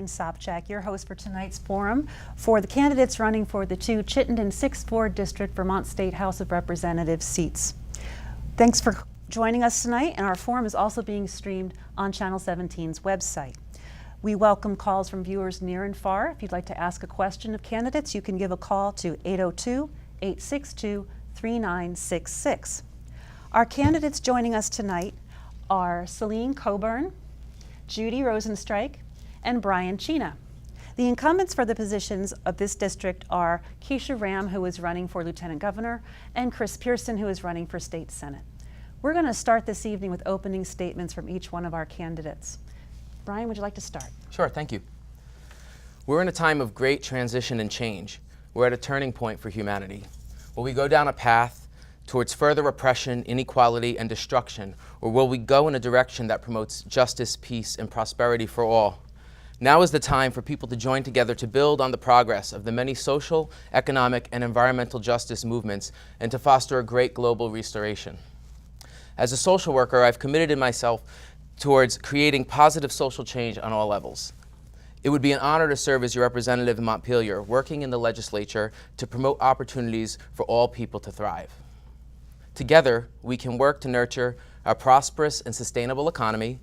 Elaine Sobchak, your host for tonight's forum for the candidates running for the two Chittenden 6th District Vermont State House of Representatives seats. Thanks for joining us tonight, and our forum is also being streamed on Channel 17's website. We welcome calls from viewers near and far. If you'd like to ask a question of candidates, you can give a call to 802-862-3966. Our candidates joining us tonight are CELENE COLBURN, JUDY ROSENSTREICH, and Brian CINA. The incumbents for the positions of this district are Keisha Ram, who is running for Lieutenant Governor, and Chris Pearson, who is running for State Senate. We're going to start this evening with opening statements from each one of our candidates. Brian, would you like to start? Sure, thank you. We're in a time of great transition and change. We're at a turning point for humanity. Will we go down a path towards further oppression, inequality, and destruction, or will we go in a direction that promotes justice, peace, and prosperity for all? Now is the time for people to join together to build on the progress of the many social, economic, and environmental justice movements and to foster a great global restoration. As a social worker, I've committed myself towards creating positive social change on all levels. It would be an honor to serve as your representative in Montpelier, working in the legislature to promote opportunities for all people to thrive. Together, we can work to nurture a prosperous and sustainable economy,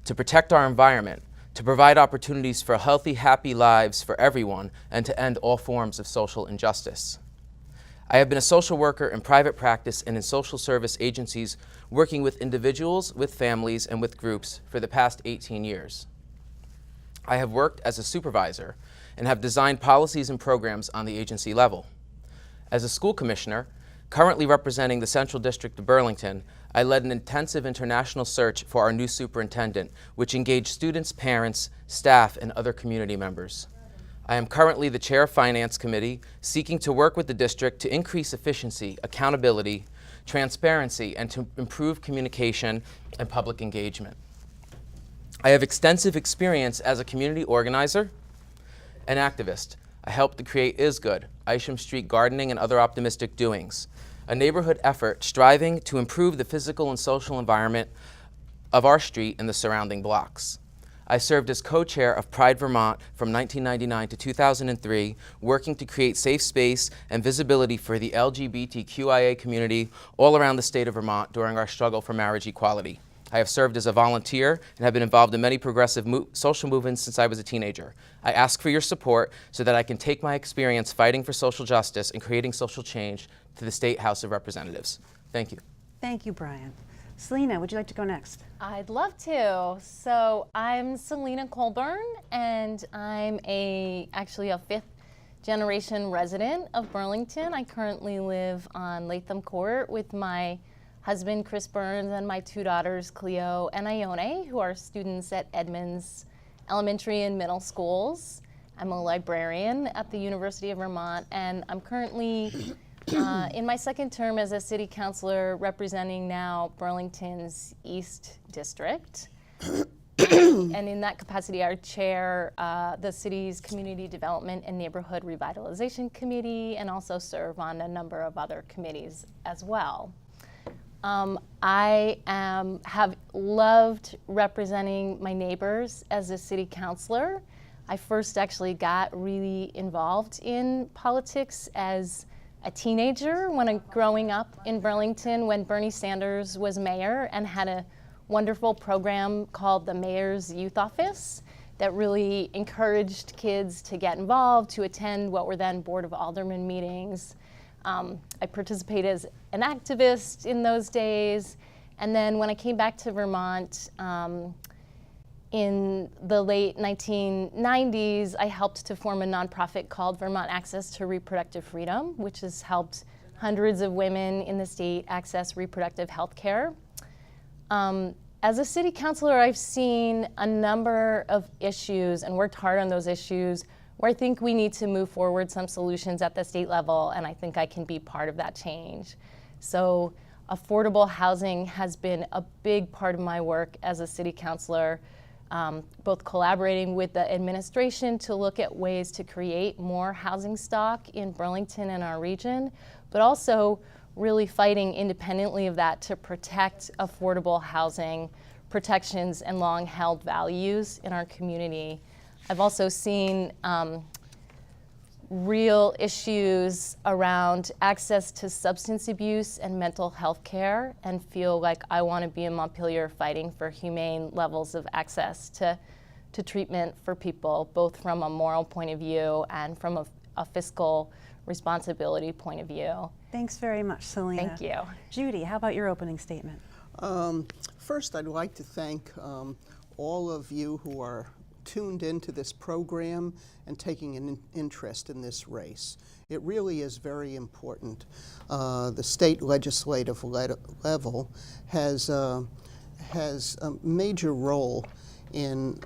to protect our environment, to provide opportunities for healthy, happy lives for everyone, and to end all forms of social injustice. I have been a social worker in private practice and in social service agencies working with individuals, with families, and with groups for the past 18 years. I have worked as a supervisor and have designed policies and programs on the agency level. As a school commissioner, currently representing the Central District of Burlington, I led an intensive international search for our new superintendent, which engaged students, parents, staff, and other community members. I am currently the chair of Finance Committee, seeking to work with the district to increase efficiency, accountability, transparency, and to improve communication and public engagement. I have extensive experience as a community organizer and activist. I helped to create Is Good, Isham Street Gardening and Other Optimistic Doings, a neighborhood effort striving to improve the physical and social environment of our street and the surrounding blocks. I served as co-chair of Pride Vermont from 1999 to 2003, working to create safe space and visibility for the LGBTQIA community all around the state of Vermont during our struggle for marriage equality. I have served as a volunteer and have been involved in many progressive social movements since I was a teenager. I ask for your support so that I can take my experience fighting for social justice and creating social change to the State House of Representatives. Thank you. Thank you, Brian. CELENE, would you like to go next? I'd love to. So I'm CELENE COLBURN, and I'm actually a fifth-generation resident of Burlington. I currently live on Latham Court with my husband, Chris Burns, and my two daughters, Cleo and Ione, who are students at Edmonds Elementary and Middle Schools. I'm a librarian at the University of Vermont, and I'm currently in my second term as a city councilor representing now Burlington's East District. And in that capacity, I chair the city's Community Development and Neighborhood Revitalization Committee and also serve on a number of other committees as well. I have loved representing my neighbors as a city councilor. I first actually got really involved in politics as a teenager growing up in Burlington when Bernie Sanders was mayor and had a wonderful program called the Mayor's Youth Office that really encouraged kids to get involved, to attend what were then Board of Aldermen meetings. I participated as an activist in those days, and then when I came back to Vermont in the late 1990s, I helped to form a nonprofit called Vermont Access to Reproductive Freedom, which has helped hundreds of women in the state access reproductive health care. As a city councilor, I've seen a number of issues and worked hard on those issues where I think we need to move forward some solutions at the state level, and I think I can be part of that change. So affordable housing has been a big part of my work as a city councilor, both collaborating with the administration to look at ways to create more housing stock in Burlington and our region, but also really fighting independently of that to protect affordable housing protections and long-held values in our community. I've also seen real issues around access to substance abuse and mental health care, and feel like I want to be in Montpelier fighting for humane levels of access to treatment for people, both from a moral point of view and from a fiscal responsibility point of view. Thanks very much, Selene. Thank you. Judy, how about your opening statement? First, I'd like to thank all of you who are tuned into this program and taking an interest in this race. It really is very important. The state legislative level has a major role in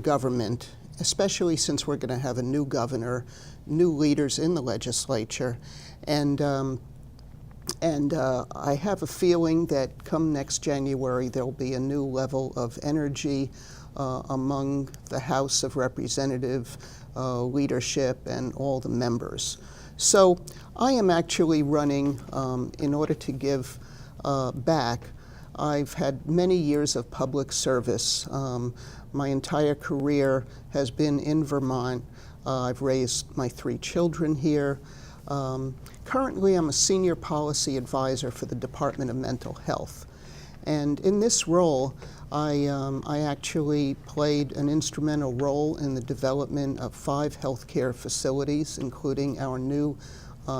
government, especially since we're going to have a new governor, new leaders in the legislature, and I have a feeling that come next January there'll be a new level of energy among the House of Representative leadership and all the members. So I am actually running in order to give back. I've had many years of public service. My entire career has been in Vermont. I've raised my 3 children here. Currently, I'm a senior policy advisor for the Department of Mental Health. And in this role, I actually played an instrumental role in the development of 5 healthcare facilities, including our new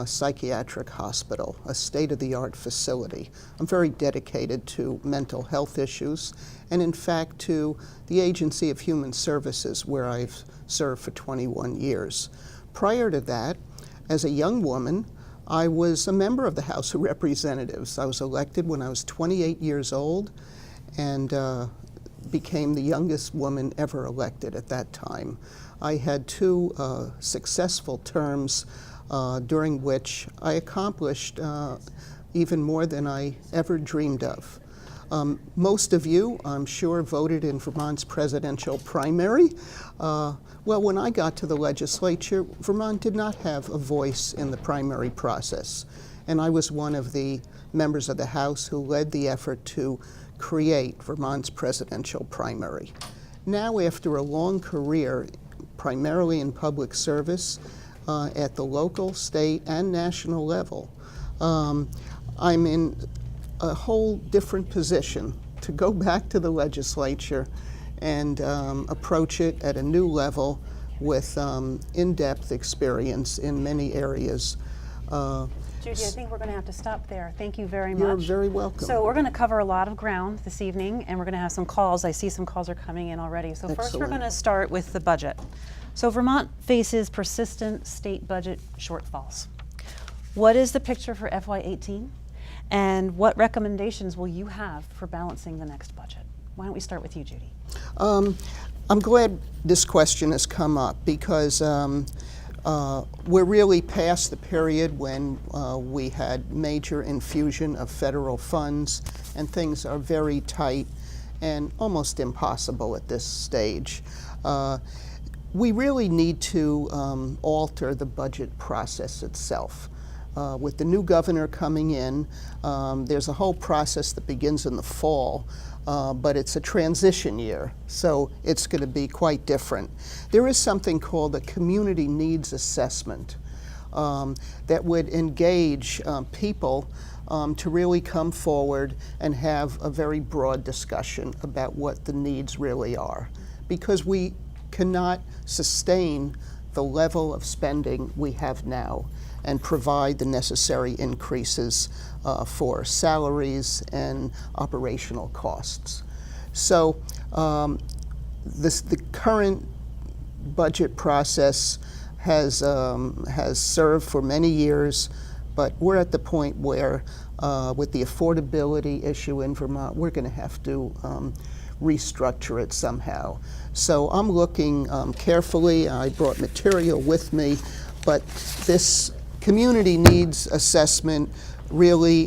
psychiatric hospital, a state-of-the-art facility. I'm very dedicated to mental health issues, and in fact to the Agency of Human Services, where I've served for 21 years. Prior to that, as a young woman, I was a member of the House of Representatives. I was elected when I was 28 years old, and became the youngest woman ever elected at that time. I had 2 successful terms during which I accomplished even more than I ever dreamed of. Most of you, I'm sure, voted in Vermont's presidential primary. Well, when I got to the legislature, Vermont did not have a voice in the primary process, and I was one of the members of the House who led the effort to create Vermont's presidential primary. Now, after a long career, primarily in public service, at the local, state, and national level, I'm in a whole different position to go back to the legislature and approach it at a new level with in-depth experience in many areas. Judy, I think we're going to have to stop there. Thank you very much. You're very welcome. So we're going to cover a lot of ground this evening, and we're going to have some calls. I see some calls are coming in already. So first we're Excellent. going to start with the budget. So Vermont faces persistent state budget shortfalls. What is the picture for FY18? And what recommendations will you have for balancing the next budget? Why don't we start with you, Judy? I'm glad this question has come up because we're really past the period when we had major infusion of federal funds, and things are very tight and almost impossible at this stage. We really need to alter the budget process itself. With the new governor coming in, there's a whole process that begins in the fall, but it's a transition year, so it's going to be quite different. There is something called a community needs assessment that would engage people to really come forward and have a very broad discussion about what the needs really are, because we cannot sustain the level of spending we have now and provide the necessary increases for salaries and operational costs. So the current budget process has served for many years, but we're at the point where with the affordability issue in Vermont, we're going to have to restructure it somehow. So I'm looking carefully. I brought material with me, but this community needs assessment really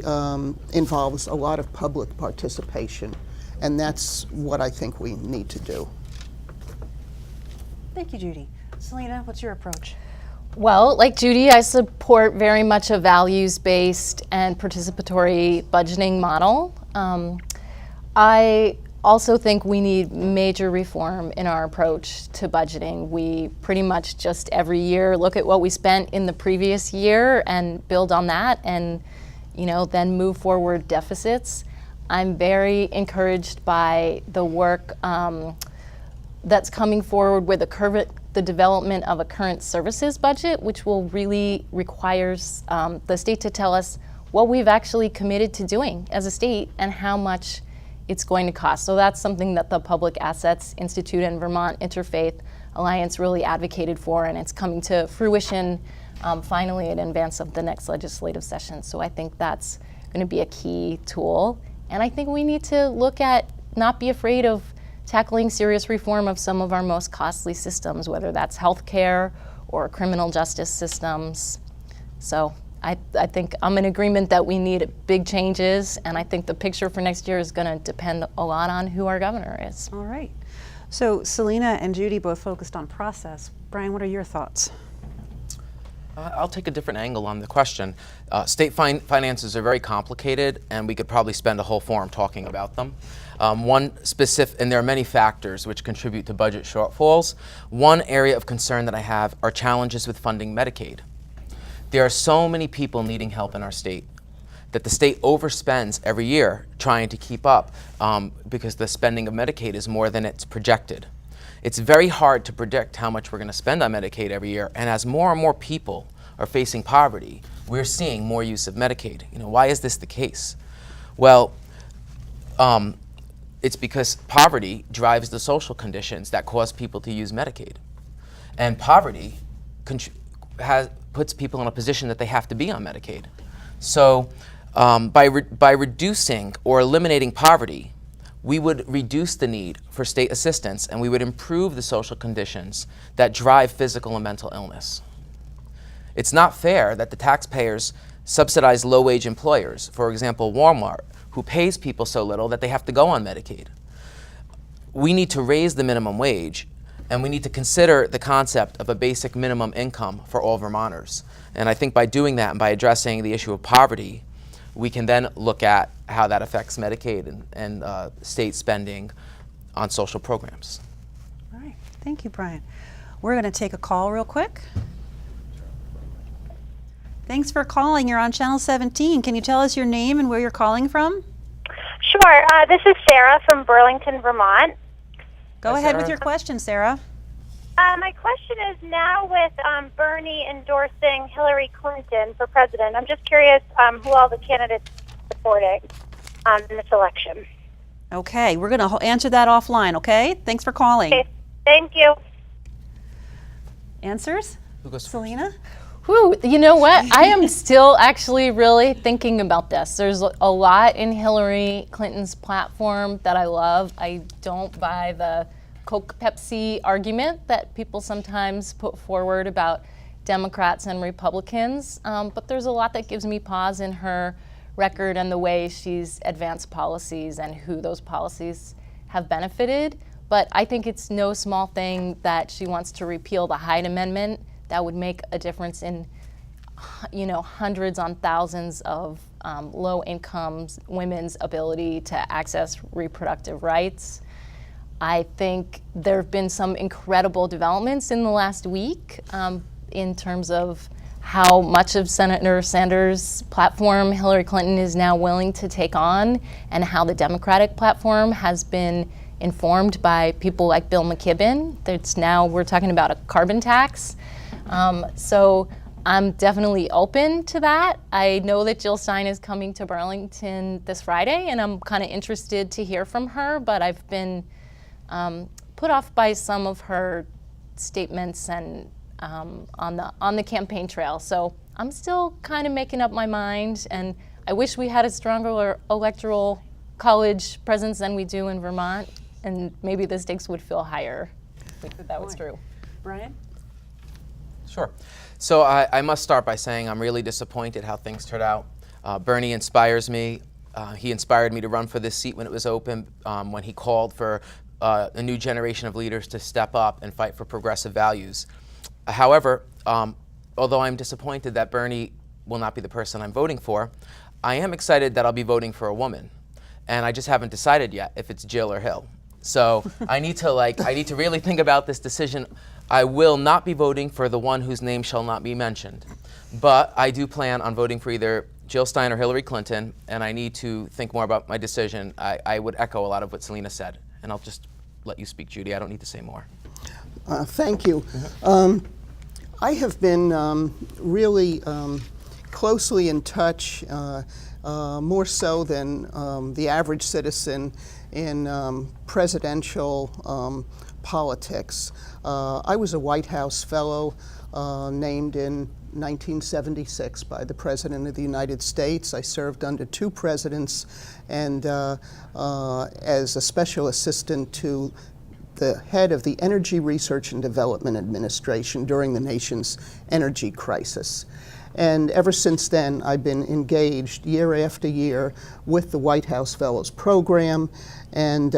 involves a lot of public participation, and that's what I think we need to do. Thank you, Judy. Selena, what's your approach? Well, like Judy, I support very much a values-based and participatory budgeting model. I also think we need major reform in our approach to budgeting. We pretty much just every year look at what we spent in the previous year and build on that, and then move forward deficits. I'm very encouraged by the work that's coming forward with the development of a current services budget, which will really requires the state to tell us what we've actually committed to doing as a state and how much it's going to cost. So that's something that the Public Assets Institute and Vermont Interfaith Alliance really advocated for, and it's coming to fruition finally in advance of the next legislative session. So I think that's going to be a key tool. And I think we need to look at, not be afraid of tackling serious reform of some of our most costly systems, whether that's healthcare or criminal justice systems. So I think I'm in agreement that we need big changes, and I think the picture for next year is going to depend a lot on who our governor is. All right. So SELENE and Judy both focused on process. Brian, what are your thoughts? I'll take a different angle on the question. State finances are very complicated, and we could probably spend a whole forum talking about them. And there are many factors which contribute to budget shortfalls. One area of concern that I have are challenges with funding Medicaid. There are so many people needing help in our state that the state overspends every year trying to keep up because the spending of Medicaid is more than it's projected. It's very hard to predict how much we're going to spend on Medicaid every year, and as more and more people are facing poverty, we're seeing more use of Medicaid. Why is this the case? Well, it's because poverty drives the social conditions that cause people to use Medicaid, and poverty puts people in a position that they have to be on Medicaid. So by reducing or eliminating poverty, we would reduce the need for state assistance, and we would improve the social conditions that drive physical and mental illness. It's not fair that the taxpayers subsidize low-wage employers, for example, Walmart, who pays people so little that they have to go on Medicaid. We need to raise the minimum wage, and we need to consider the concept of a basic minimum income for all Vermonters. And I think by doing that and by addressing the issue of poverty, we can then look at how that affects Medicaid and state spending on social programs. All right. Thank you, Brian. We're going to take a call real quick. Thanks for calling. You're on Channel 17. Can you tell us your name and where you're calling from? Sure. This is Sarah from Burlington, Vermont. Go Hi, ahead Sarah. with your question, Sarah. My question is, now with Bernie endorsing Hillary Clinton for president, I'm just curious who all the candidates are supporting in this election. Okay, we're going to answer that offline, okay? Thanks for calling. Okay, thank you. Answers? Who goes first? SELENE? Whew, you know what? I am still actually really thinking about this. There's a lot in Hillary Clinton's platform that I love. I don't buy the Coke Pepsi argument that people sometimes put forward about Democrats and Republicans, but there's a lot that gives me pause in her record and the way she's advanced policies and who those policies have benefited. But I think it's no small thing that she wants to repeal the Hyde Amendment. That would make a difference in, hundreds on thousands of low-income women's ability to access reproductive rights. I think there have been some incredible developments in the last week in terms of how much of Senator Sanders' platform Hillary Clinton is now willing to take on, and how the Democratic platform has been informed by people like Bill McKibben. We're talking about a carbon tax. So I'm definitely open to that. I know that Jill Stein is coming to Burlington this Friday, and I'm kind of interested to hear from her, but I've been put off by some of her statements and on the campaign trail. So I'm still kind of making up my mind, and I wish we had a stronger electoral college presence than we do in Vermont, and maybe the stakes would feel higher if that was true. Brian? Sure. So I must start by saying I'm really disappointed how things turned out. Bernie inspires me. He inspired me to run for this seat when it was open, when he called for a new generation of leaders to step up and fight for progressive values. However, although I'm disappointed that Bernie will not be the person I'm voting for, I am excited that I'll be voting for a woman. and I just haven't decided yet if it's Jill or Hill. So I need to really think about this decision. I will not be voting for the one whose name shall not be mentioned, but I do plan on voting for either Jill Stein or Hillary Clinton, and I need to think more about my decision. I would echo a lot of what Selena said, and I'll just let you speak, Judy. I don't need to say more. Thank you. I have been really closely in touch, more so than the average citizen, in presidential politics. I was a White House fellow named in 1976 by the President of the United States. I served under 2 presidents and as a special assistant to the head of the Energy Research and Development Administration during the nation's energy crisis. And ever since then, I've been engaged year after year with the White House Fellows Program and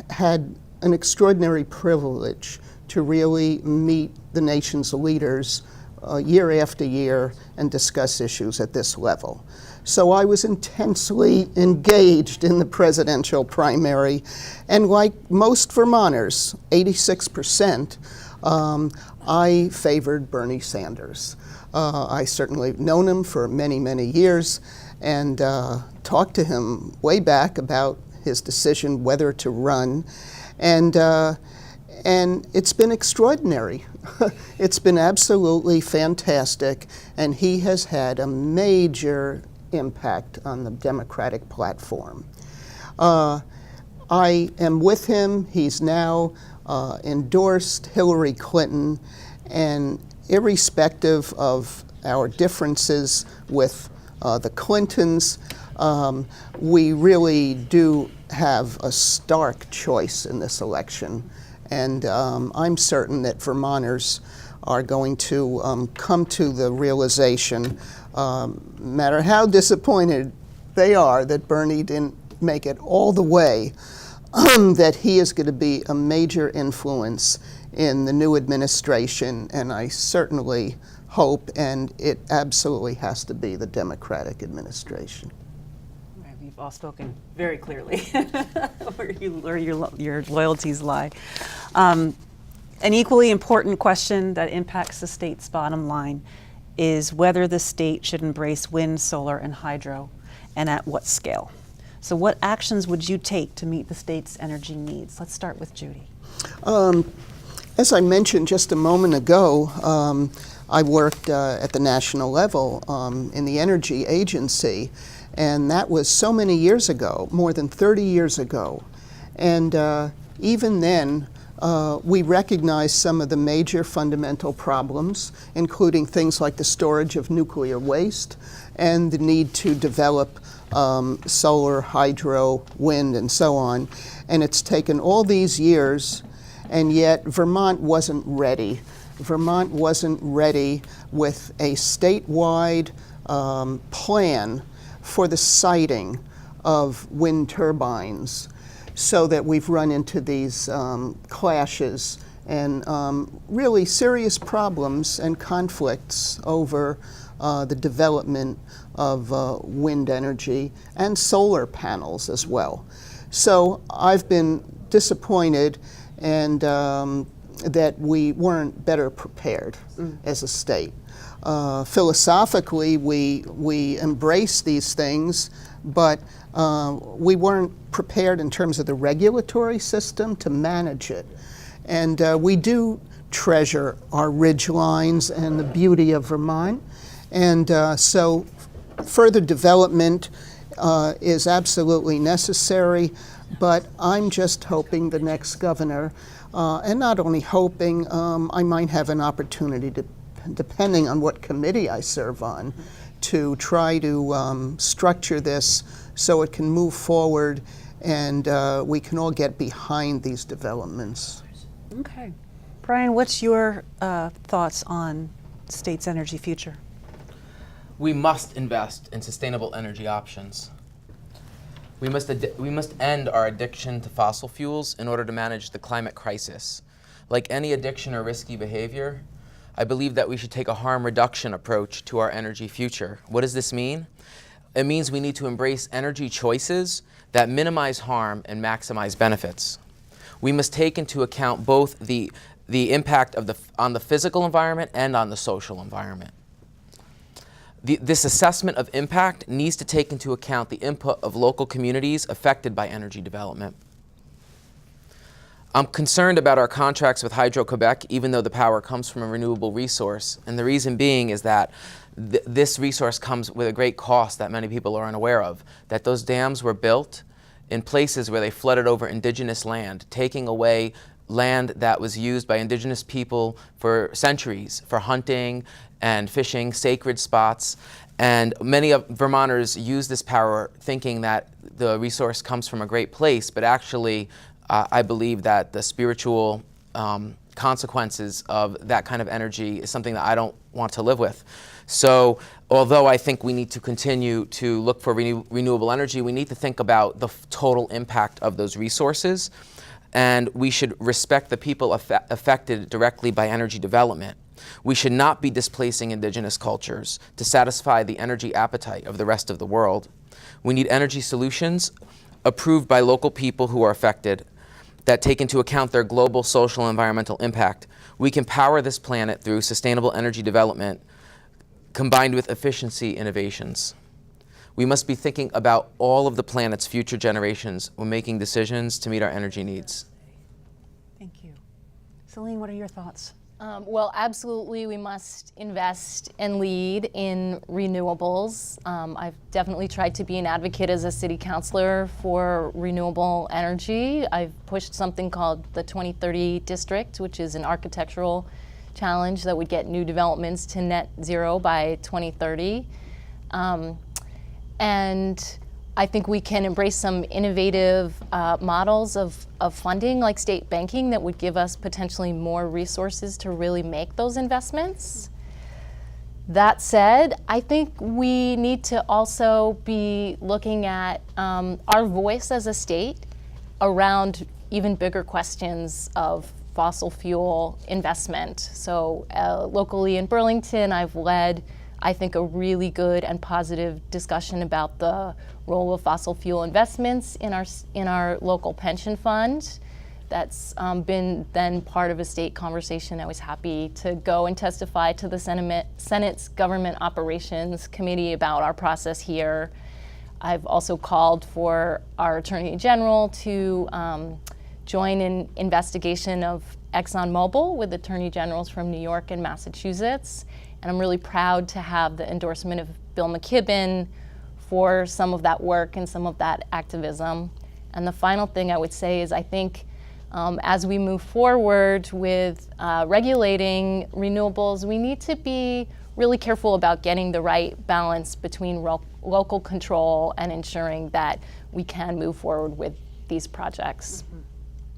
had an extraordinary privilege to really meet the nation's leaders year after year and discuss issues at this level. So I was intensely engaged in the presidential primary, and like most Vermonters, 86%, I favored Bernie Sanders. I certainly have known him for many, many years and talked to him way back about his decision whether to run. And it's been extraordinary. It's been absolutely fantastic, and he has had a major impact on the Democratic platform. I am with him. He's now endorsed Hillary Clinton, and irrespective of our differences with the Clintons, we really do have a stark choice in this election. And I'm certain that Vermonters are going to come to the realization, no matter how disappointed they are that Bernie didn't make it all the way, that he is going to be a major influence in the new administration, and I certainly hope, and it absolutely has to be the Democratic administration. You've all spoken very clearly where your loyalties lie. An equally important question that impacts the state's bottom line is whether the state should embrace wind, solar, and hydro, and at what scale. So what actions would you take to meet the state's energy needs? Let's start with Judy. As I mentioned just a moment ago, I worked at the national level in the Energy Agency, and that was so many years ago, more than 30 years ago. And even then, we recognized some of the major fundamental problems, including things like the storage of nuclear waste and the need to develop solar, hydro, wind, and so on. And it's taken all these years, and yet Vermont wasn't ready. Vermont wasn't ready with a statewide plan for the siting of wind turbines, so that we've run into these clashes and really serious problems and conflicts over the development of wind energy and solar panels as well. So I've been disappointed and that we weren't better prepared as a state. Philosophically, we embrace these things, but we weren't prepared in terms of the regulatory system to manage it. And we do treasure our ridge lines and the beauty of Vermont. And so further development is absolutely necessary, but I'm just hoping the next governor, and not only hoping, I might have an opportunity to, depending on what committee I serve on, to try to structure this so it can move forward and we can all get behind these developments. Okay. Brian, what's your thoughts on the state's energy future? We must invest in sustainable energy options. We must end our addiction to fossil fuels in order to manage the climate crisis. Like any addiction or risky behavior, I believe that we should take a harm reduction approach to our energy future. What does this mean? It means we need to embrace energy choices that minimize harm and maximize benefits. We must take into account both the impact on the physical environment and on the social environment. This assessment of impact needs to take into account the input of local communities affected by energy development. I'm concerned about our contracts with Hydro-Quebec, even though the power comes from a renewable resource. And the reason being is that this resource comes with a great cost that many people are unaware of, that those dams were built in places where they flooded over indigenous land, taking away land that was used by indigenous people for centuries for hunting and fishing, sacred spots. And many of Vermonters use this power thinking that the resource comes from a great place, but actually I believe that the spiritual consequences of that kind of energy is something that I don't want to live with. So although I think we need to continue to look for renewable energy, we need to think about the total impact of those resources, and we should respect the people affected directly by energy development. We should not be displacing indigenous cultures to satisfy the energy appetite of the rest of the world. We need energy solutions approved by local people who are affected that take into account their global social and environmental impact. We can power this planet through sustainable energy development combined with efficiency innovations. We must be thinking about all of the planet's future generations when making decisions to meet our energy needs. Thank you. Selene, what are your thoughts? Well, absolutely, we must invest and lead in renewables. I've definitely tried to be an advocate as a city councilor for renewable energy. I've pushed something called the 2030 District, which is an architectural challenge that would get new developments to net zero by 2030. And I think we can embrace some innovative models of funding, like state banking, that would give us potentially more resources to really make those investments. That said, I think we need to also be looking at our voice as a state around even bigger questions of fossil fuel investment. So locally in Burlington, I've led, I think, a really good and positive discussion about the role of fossil fuel investments in our local pension fund. That's been then part of a state conversation. I was happy to go and testify to the Senate's Government Operations Committee about our process here. I've also called for our Attorney General to join an investigation of ExxonMobil with Attorney Generals from New York and Massachusetts. And I'm really proud to have the endorsement of Bill McKibben for some of that work and some of that activism. And the final thing I would say is I think as we move forward with regulating renewables, we need to be really careful about getting the right balance between local control and ensuring that we can move forward with these projects. Mm-hmm.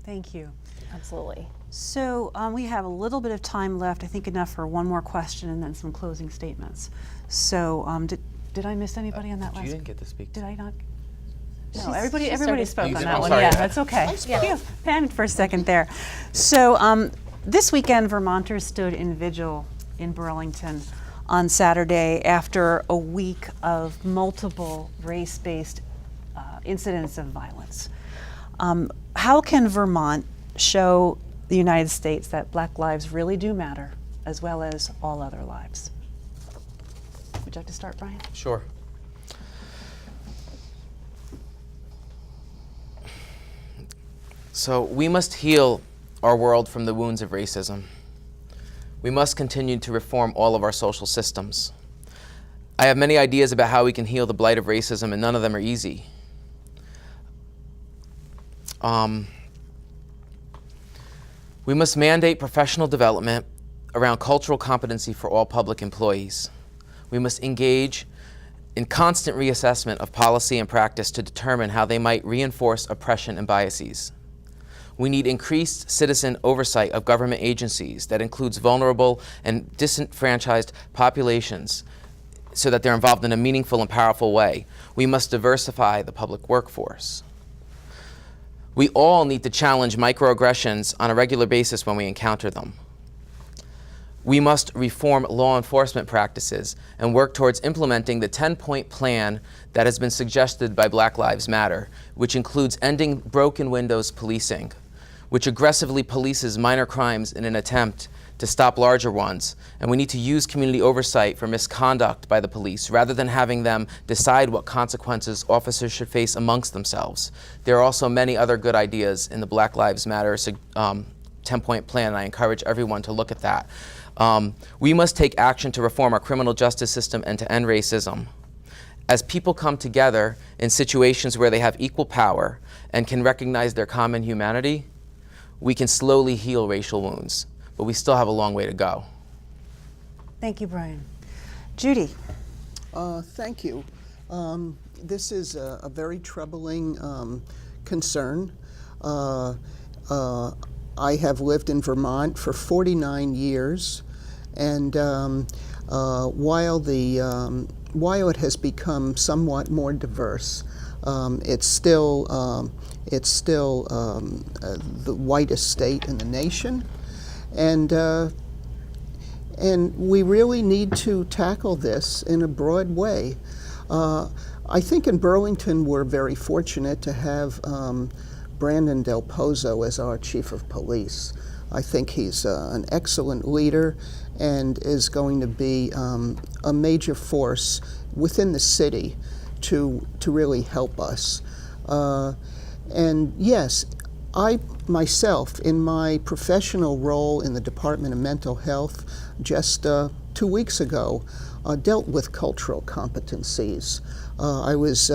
Thank you. Absolutely. So we have a little bit of time left, I think enough for one more question and then some closing statements. So did I miss anybody on that last? You didn't get to speak. Did I not? No, She everybody spoke You on did. that I'm one. sorry. Yeah, that's okay. Yeah, panicked for a second there. So this weekend, Vermonters stood in vigil in Burlington on Saturday after a week of multiple race-based incidents of violence. How can Vermont show the United States that Black lives really do matter, as well as all other lives? Would you like to start, Brian? Sure. So we must heal our world from the wounds of racism. We must continue to reform all of our social systems. I have many ideas about how we can heal the blight of racism, and none of them are easy. We must mandate professional development around cultural competency for all public employees. We must engage in constant reassessment of policy and practice to determine how they might reinforce oppression and biases. We need increased citizen oversight of government agencies that includes vulnerable and disenfranchised populations so that they're involved in a meaningful and powerful way. We must diversify the public workforce. We all need to challenge microaggressions on a regular basis when we encounter them. We must reform law enforcement practices and work towards implementing the 10-point plan that has been suggested by Black Lives Matter, which includes ending broken windows policing, which aggressively polices minor crimes in an attempt to stop larger ones. And we need to use community oversight for misconduct by the police rather than having them decide what consequences officers should face amongst themselves. There are also many other good ideas in the Black Lives Matter 10-point plan, and I encourage everyone to look at that. We must take action to reform our criminal justice system and to end racism. As people come together in situations where they have equal power and can recognize their common humanity, we can slowly heal racial wounds, but we still have a long way to go. Thank you, Brian. Judy. Thank you. This is a very troubling concern. I have lived in Vermont for 49 years, and while it has become somewhat more diverse, it's still the whitest state in the nation, and we really need to tackle this in a broad way. I think in Burlington we're very fortunate to have Brandon Del Pozo as our chief of police. I think he's an excellent leader and is going to be a major force within the city to really help us. And yes, I myself, in my professional role in the Department of Mental Health, just 2 weeks ago, dealt with cultural competencies. I was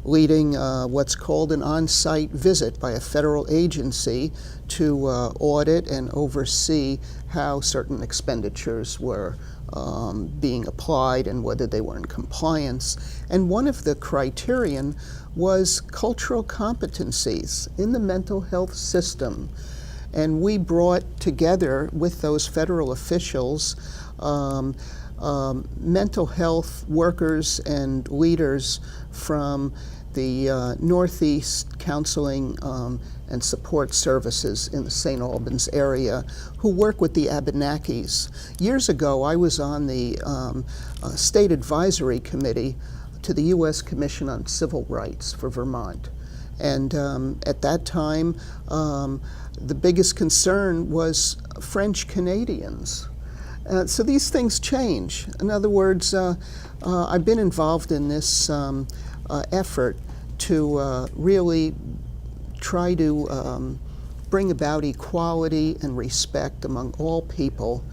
leading what's called an on-site visit by a federal agency to audit and oversee how certain expenditures were being applied and whether they were in compliance. And one of the criterion was cultural competencies in the mental health system. And we brought together with those federal officials mental health workers and leaders from the Northeast Counseling and Support Services in the St. Albans area who work with the Abenakis. Years ago, I was on the State Advisory Committee to the U.S. Commission on Civil Rights for Vermont. And at that time, the biggest concern was French Canadians. So these things change. In other words, I've been involved in this effort to really try to bring about equality and respect among all people,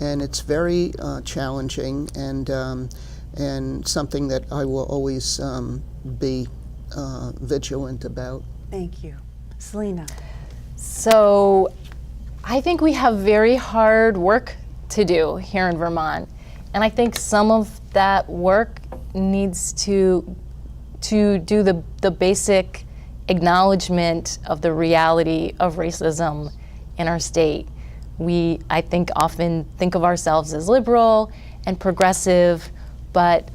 and it's very challenging and something that I will always be vigilant about. Thank you. Selena. So I think we have very hard work to do here in Vermont, and I think some of that work needs to do the basic acknowledgement of the reality of racism in our state. We, I think, often think of ourselves as liberal and progressive, but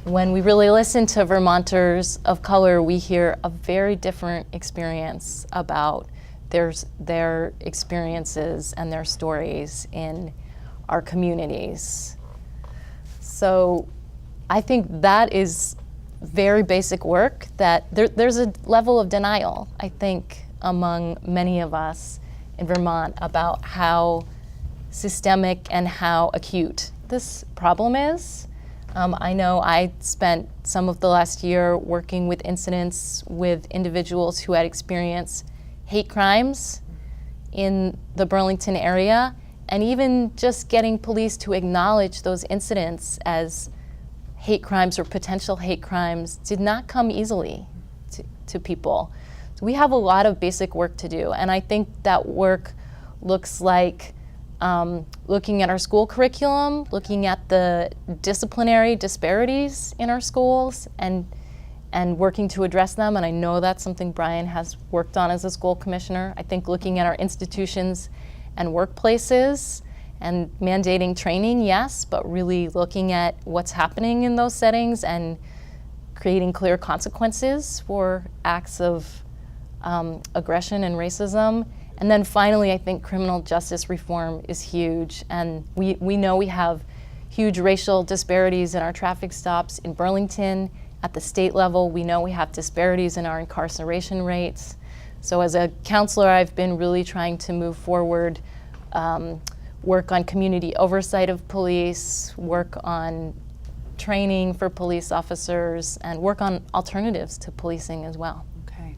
when we really listen to Vermonters of color, we hear a very different experience about their experiences and their stories in our communities. So I think that is very basic work, that there's a level of denial, I think, among many of us in Vermont about how systemic and how acute this problem is. I know I spent some of the last year working with incidents with individuals who had experienced hate crimes in the Burlington area, and even just getting police to acknowledge those incidents as hate crimes or potential hate crimes did not come easily to people. So we have a lot of basic work to do, and I think that work looks like looking at our school curriculum, looking at the disciplinary disparities in our schools, and working to address them. And I know that's something Brian has worked on as a school commissioner. I think looking at our institutions and workplaces and mandating training, yes, but really looking at what's happening in those settings and creating clear consequences for acts of aggression and racism, And then finally, I think criminal justice reform is huge. And we know we have huge racial disparities in our traffic stops in Burlington. At the state level, we know we have disparities in our incarceration rates. So as a counselor, I've been really trying to move forward, work on community oversight of police, work on training for police officers, and work on alternatives to policing as well. Okay.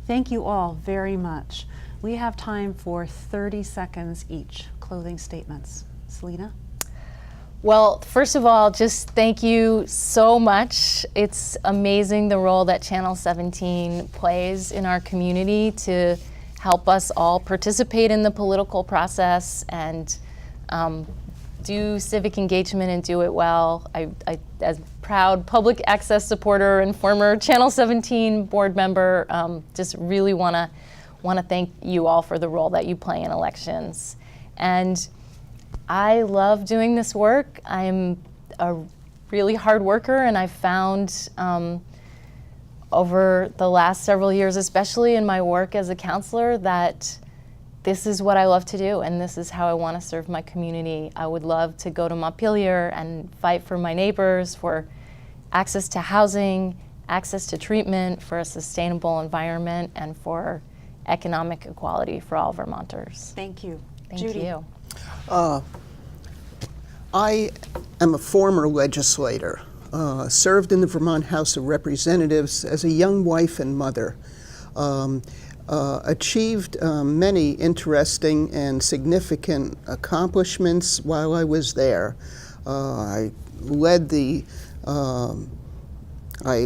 Thank you all very much. We have time for 30 seconds each. Closing statements. Selena? Well, first of all, just thank you so much. It's amazing the role that Channel 17 plays in our community to help us all participate in the political process and do civic engagement and do it well. I as proud public access supporter and former Channel 17 board member, just really want to thank you all for the role that you play in elections. And I love doing this work. I'm a really hard worker, and I've found over the last several years, especially in my work as a counselor, that this is what I love to do, and this is how I want to serve my community. I would love to go to Montpelier and fight for my neighbors, for access to housing, access to treatment, for a sustainable environment, and for economic equality for all Vermonters. Thank you. Thank Judy? you. I am a former legislator, served in the Vermont House of Representatives as a young wife and mother, achieved many interesting and significant accomplishments while I was there. I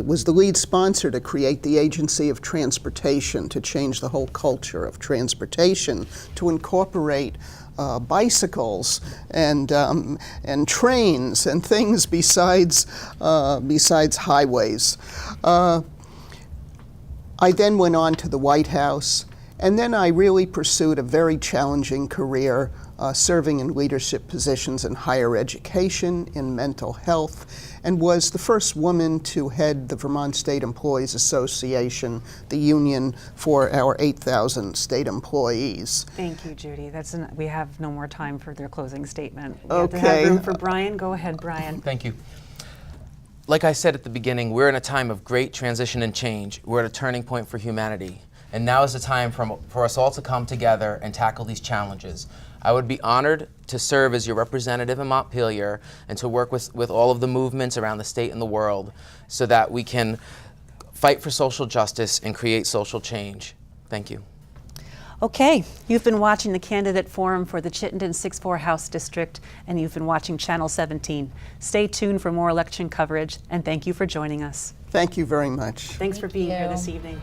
was the lead sponsor to create the Agency of Transportation, to change the whole culture of transportation, to incorporate bicycles and trains and things besides highways. I then went on to the White House, and then I really pursued a very challenging career serving in leadership positions in higher education, in mental health, and was the first woman to head the Vermont State Employees Association, the union for our 8,000 state employees. Thank you, Judy. We have no more time for their closing statement. We Okay. have to have room for Brian. Go ahead, Brian. Thank you. Like I said at the beginning, we're in a time of great transition and change. We're at a turning point for humanity. And now is the time for us all to come together and tackle these challenges. I would be honored to serve as your representative in Montpelier and to work with all of the movements around the state and the world so that we can fight for social justice and create social change. Thank you. Okay, you've been watching the candidate forum for the Chittenden 6-4 House District, and you've been watching Channel 17. Stay tuned for more election coverage, and thank you for joining us. Thank you very much. Thanks for being here you. this evening.